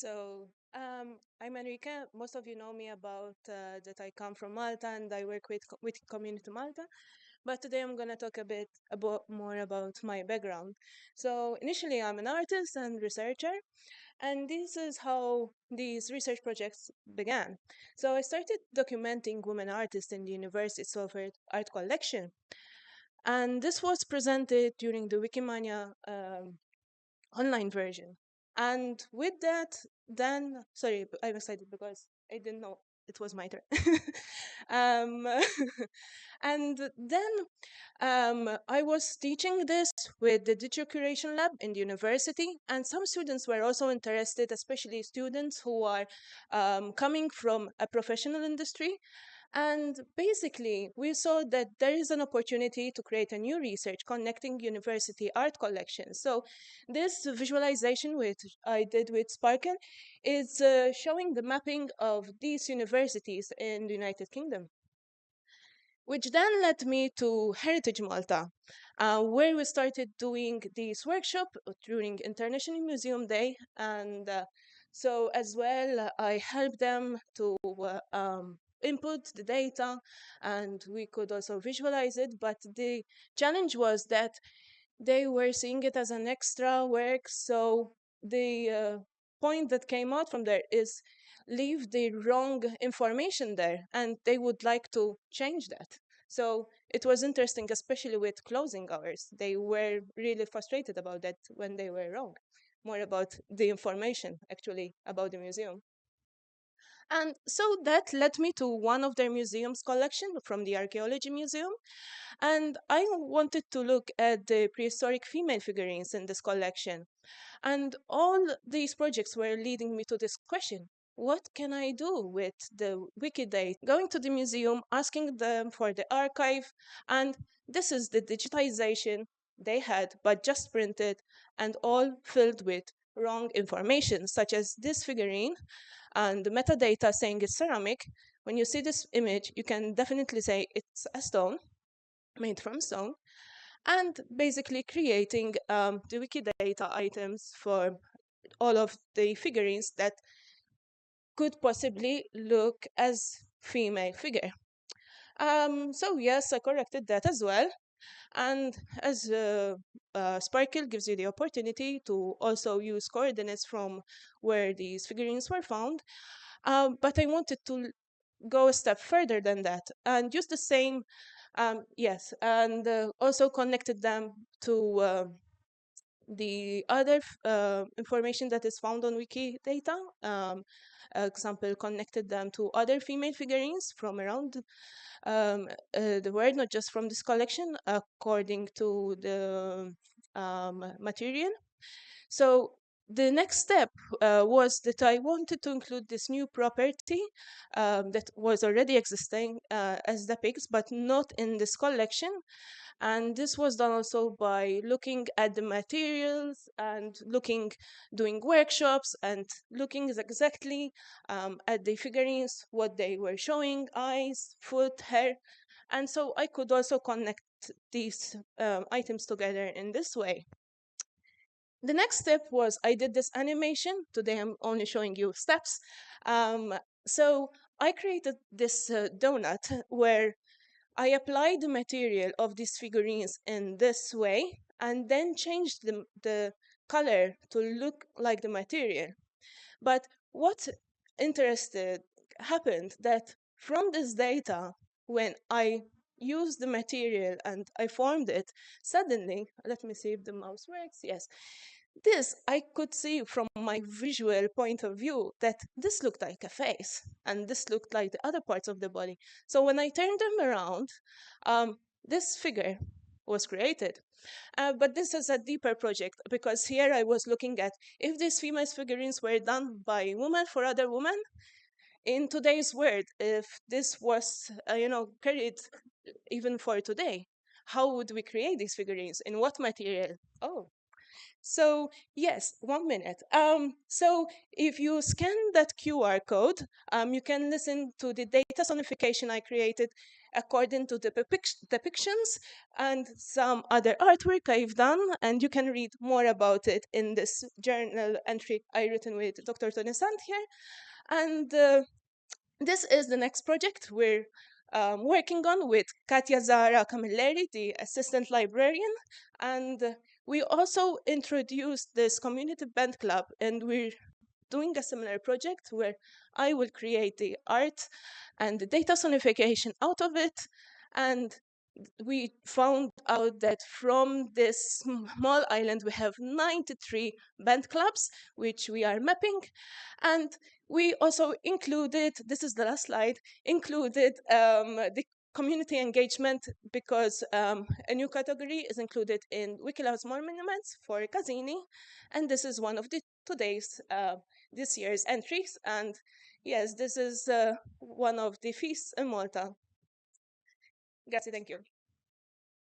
I'm Enrique. Most of you know me about that I come from Malta and I work with Community Malta. But today I'm going to talk a bit more about my background. So initially, I'm an artist and researcher, and this is how these research projects began. So I started documenting women artists in the university's offered art collection, and this was presented during the Wikimedia online version. And with that, then, sorry, I'm excited because I didn't know it was my turn. um, and then I was teaching this with the Digital Curation Lab in the university, and some students were also interested, especially students who are coming from a professional industry. And basically, we saw that there is an opportunity to create a new research connecting university art collections. So this visualization which I did with Sparkle is showing the mapping of these universities in the United Kingdom, which then led me to Heritage Malta, where we started doing this workshop during International Museum Day. And so as well, I helped them to input the data, and we could also visualize it. But the challenge was that they were seeing it as an extra work. So the point that came out from there is leave the wrong information there, and they would like to change that. So it was interesting, especially with closing hours. They were really frustrated about that when they were wrong, more about the information actually about the museum. And so that led me to one of their museum's collection from the archaeology museum, and I wanted to look at the prehistoric female figurines in this collection. And all these projects were leading me to this question: what can I do with the Wikidata? Going to the museum, asking them for the archive, and this is the digitization they had, but just printed and all filled with wrong information, such as this figurine and the metadata saying it's ceramic. When you see this image, you can definitely say it's a stone, made from stone, and basically creating the Wikidata items for all of the figurines that could possibly look as female figure. So yes, I corrected that as well. And as Sparkle gives you the opportunity to also use coordinates from where these figurines were found. But I wanted to go a step further than that and use the same, yes, and also connected them to the other information that is found on Wikidata. Example, connected them to other female figurines from around the world, not just from this collection, according to the material. So the next step was that I wanted to include this new property that was already existing as the pigs, but not in this collection. And this was done also by looking at the materials and doing workshops and looking exactly at the figurines, what they were showing, eyes, foot, hair. And so I could also connect these items together in this way. The next step was I did this animation. Today I'm only showing you steps. So I created this donut where I applied the material of these figurines in this way and then changed the color to look like the material. But what interested happened that from this data, when I used the material and I formed it, suddenly, let me see if the mouse works. Yes, this I could see from my visual point of view that this looked like a face and this looked like the other parts of the body. So when I turned them around, this figure was created. But this is a deeper project because here I was looking at if these female figurines were done by women for other women in today's world, if this was, carried even for today, how would we create these figurines? In what material? Oh, so yes, 1 minute. So if you scan that QR code, you can listen to the data sonification I created according to the depictions and some other artwork I've done, and you can read more about it in this journal entry I written with Dr. Tony Sant here. And this is the next project we're working on with Katia Zara Camilleri, the assistant librarian. And we also introduced this community band club, and we're doing a similar project where I will create the art and the data sonification out of it. And we found out that from this small island, we have 93 band clubs, which we are mapping. And we also included, this is the last slide, included the community engagement, because a new category is included in Wikilove's Monuments for Casini. And this is one of the today's, this year's entries. And yes, this is one of the feasts in Malta. Grazie, thank you.